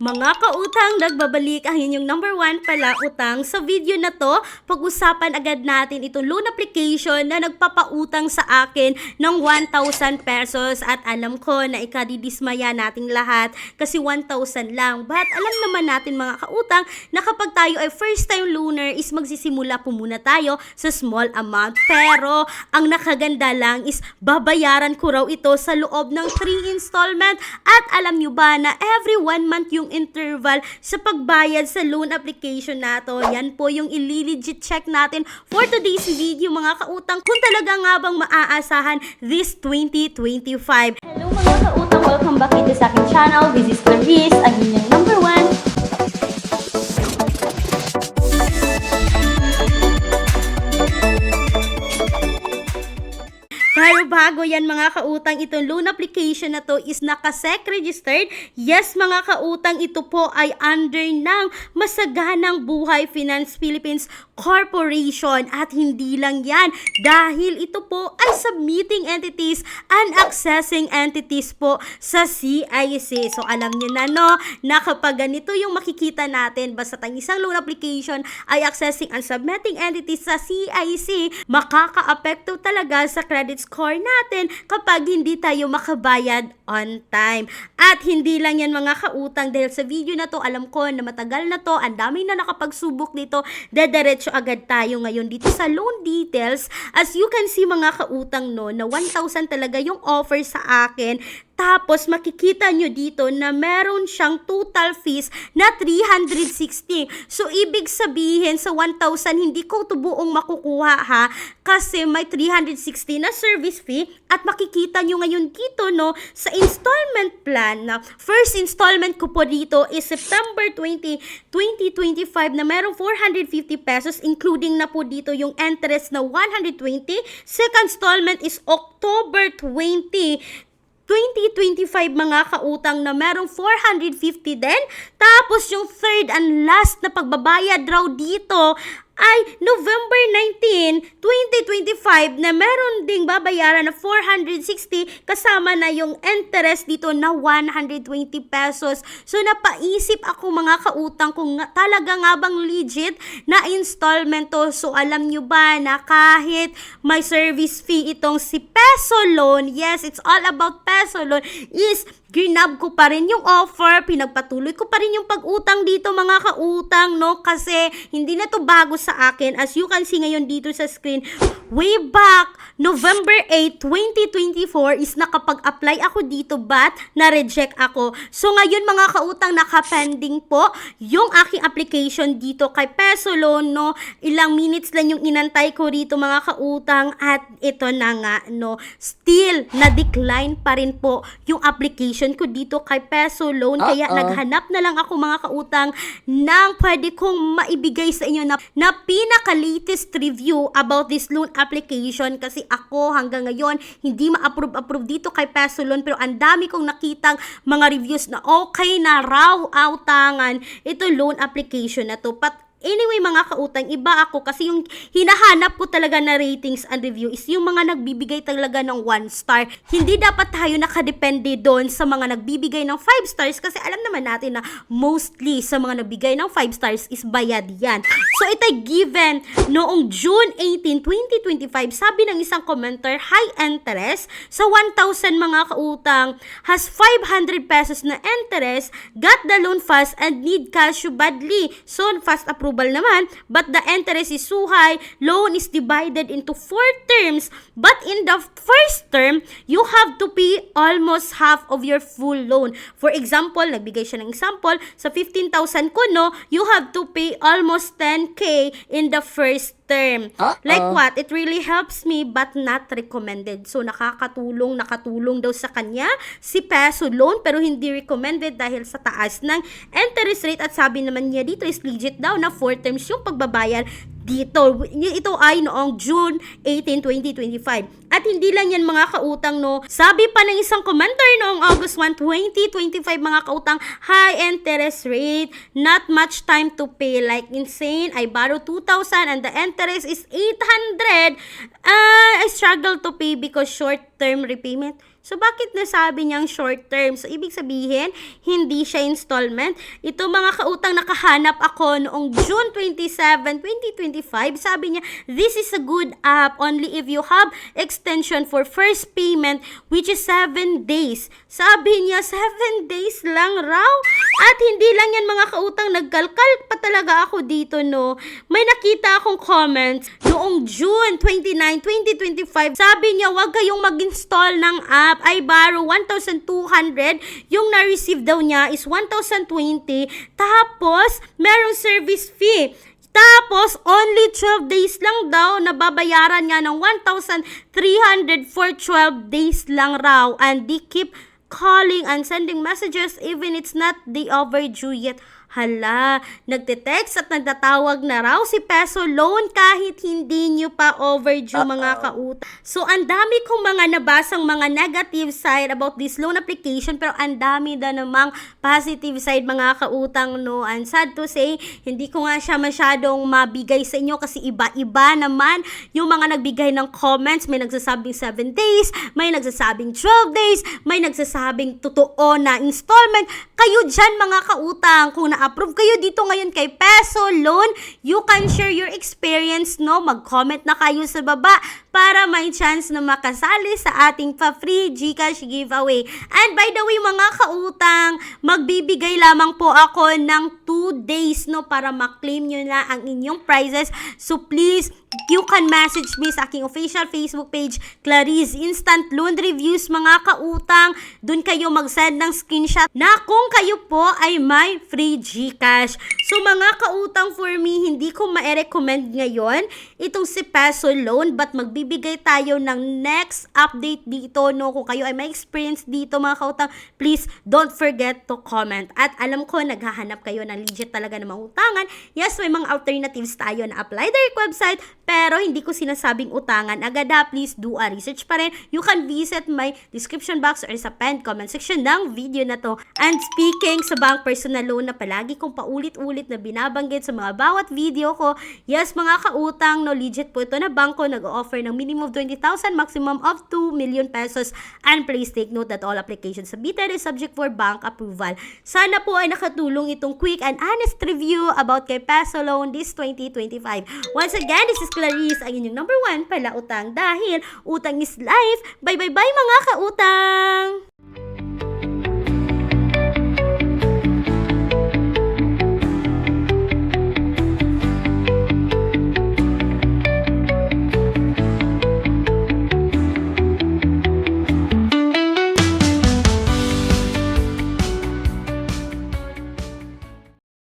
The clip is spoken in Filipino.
Mga kautang, nagbabalik ang inyong number 1 pala utang. Sa video na to, pag-usapan agad natin itong loan application na nagpapautang sa akin ng 1,000 pesos. At alam ko na ikadidismaya nating lahat kasi 1,000 lang. But alam naman natin mga kautang na kapag tayo ay first time loaner is magsisimula po muna tayo sa small amount. Pero ang nakaganda lang is babayaran ko raw ito sa loob ng 3 installment. At alam nyo ba na every 1 month yung interval sa pagbayad sa loan application nato. Yan po yung i-legit check natin for today's video mga kautang kung talaga nga bang maaasahan this 2025. Hello mga kautang, welcome back dito sa aking channel. This is Clarice, ang inyong number 1. Pero bago yan mga kautang, itong loan application na to is naka-SEC registered. Yes mga kautang, ito po ay under ng Masaganang Buhay Finance Philippines Corporation. At hindi lang yan, dahil ito po ay submitting entities and accessing entities po sa CIC. So alam niyo na no, na kapag ganito yung makikita natin, basta ang isang loan application ay accessing and submitting entities sa CIC, makaka-apekto talaga sa credit score natin kapag hindi tayo makabayad on time. At hindi lang yan mga kautang, dahil sa video na to, alam ko na matagal na to, ang dami na nakapagsubok dito, dediretso agad tayo ngayon dito sa loan details. As you can see mga kautang no, na 1,000 talaga yung offer sa akin. Tapos makikita nyo dito na meron siyang total fees na 360. So ibig sabihin sa 1,000 hindi ko ito buong makukuha ha, kasi may 360 na service fee. At makikita nyo ngayon dito no, sa installment plan na first installment ko po dito is September 20, 2025 na merong 450 pesos including na po dito yung interest na 120. Second installment is October 20, 2025 mga kautang na merong 450 din. Tapos yung third and last na pagbabayad raw dito ay November 19, 2025 na meron ding babayaran na 460 kasama na yung interest dito na 120 pesos. So napaisip ako mga kautang kung talaga nga bang legit na installment to. So alam nyo ba na kahit may service fee itong si Peso Loan, yes, it's all about Peso Loan, is ginab ko pa rin yung offer, pinagpatuloy ko pa rin yung pag-utang dito mga kautang, no? Kasi hindi na to bago sa akin. As you can see ngayon dito sa screen, way back November 8, 2024 is nakapag-apply ako dito but na-reject ako. So ngayon mga kautang, naka-pending po yung aking application dito kay Peso Loan, no? Ilang minutes lang yung inantay ko rito mga kautang at ito na nga, no? Still, na-decline pa rin po yung application ko dito kay Peso Loan. Kaya naghanap na lang ako mga kautang ng pwede kong maibigay sa inyo na pinaka-latest review about this loan application, kasi ako hanggang ngayon hindi ma-approve dito kay Peso Loan, pero ang dami kong nakitang mga reviews na okay na raw autangan ito loan application na to. Anyway mga kautang, iba ako kasi yung hinahanap ko talaga na ratings and review is yung mga nagbibigay talaga ng 1 star. Hindi dapat tayo nakadepende doon sa mga nagbibigay ng 5 stars, kasi alam naman natin na mostly sa mga nagbigay ng 5 stars is bayad yan. So ito'y given noong June 18, 2025, sabi ng isang commenter, high interest sa 1,000 mga kautang, has 500 pesos na interest, got the loan fast and need cash badly. So fast approval naman, but the interest is so high, loan is divided into 4 terms, but in the first term, you have to pay almost half of your full loan. For example, nagbigay siya ng example, sa 15,000 ko no, you have to pay almost 10K in the first term. Like what? It really helps me but not recommended. So nakatulong daw sa kanya si Peso Loan, pero hindi recommended dahil sa taas ng interest rate. At sabi naman niya dito is legit daw na 4 terms yung pagbabayad dito. Ito ay noong June 18, 2025. At hindi lang yan mga kautang, no. Sabi pa ng isang commenter noong August 1, 2025 mga kautang, high interest rate, not much time to pay, like insane. I borrow 2,000 and the interest is 800. I struggle to pay because short-term repayment. So, bakit nasabi niyang short term? So, ibig sabihin, hindi siya installment. Ito mga kautang, nakahanap ako noong June 27, 2025. Sabi niya, this is a good app only if you have extension for first payment which is 7 days. Sabi niya, 7 days lang raw. At hindi lang yan mga kautang, nagkalkal pa talaga ako dito, no. May nakita akong comments noong June 29, 2025. Sabi niya, wag kayong mag-install ng app. I borrow 1,200. Yung na-receive daw niya is 1,020. Tapos, merong service fee. Tapos, only 12 days lang daw, nababayaran niya ng 1,300 for 12 days lang raw. And they keep calling and sending messages even it's not the overdue yet. Hala, nagte-text at nagtatawag na raw si Peso Loan kahit hindi nyo pa overdue mga kautang. So, ang dami kong mga nabasang mga negative side about this loan application, pero ang dami na namang positive side mga kautang, no. And sad to say, hindi ko nga siya masyadong mabigay sa inyo kasi iba-iba naman yung mga nagbigay ng comments. May nagsasabing 7 days, may nagsasabing 12 days, may nagsasabing totoo na installment. Kayo dyan mga kautang, kung na-approve kayo dito ngayon kay Peso Loan, you can share your experience, no? Mag-comment na kayo sa baba para may chance na makasali sa ating pa-free GCash giveaway. And by the way mga kautang, magbibigay lamang po ako ng 2 days, no, para ma-claim nyo na ang inyong prizes. So please, you can message me sa aking official Facebook page, Clarice Instant Loan Reviews mga kautang. Doon kayo mag-send ng screenshot na kung kayo po ay may free GCash. So mga kautang, for me, hindi ko ma-recommend ngayon itong si Peso Loan, but magbibigay tayo ng next update dito, no. Kung kayo ay may experience dito mga kautang, please don't forget to comment. At alam ko, naghahanap kayo ng legit talaga na utangan. Yes, may mga alternatives tayo na apply direct website, pero hindi ko sinasabing utangan agad ha. Please do a research pa rin. You can visit my description box or sa pinned comment section ng video na to. And speaking sa bank personal loan na palagi kong paulit-ulit na binabanggit sa mga bawat video ko, yes mga kautang, no, legit po ito na bangko, nag-offer ng minimum of 20,000, maximum of 2 million pesos. And please take note that all applications submitted is subject for bank approval. Sana po ay nakatulong itong quick and honest review about kay Peso Loan this 2025. Once again, this is Clarice, ang inyong number 1 pala utang, dahil utang is life. Bye bye bye mga kautang!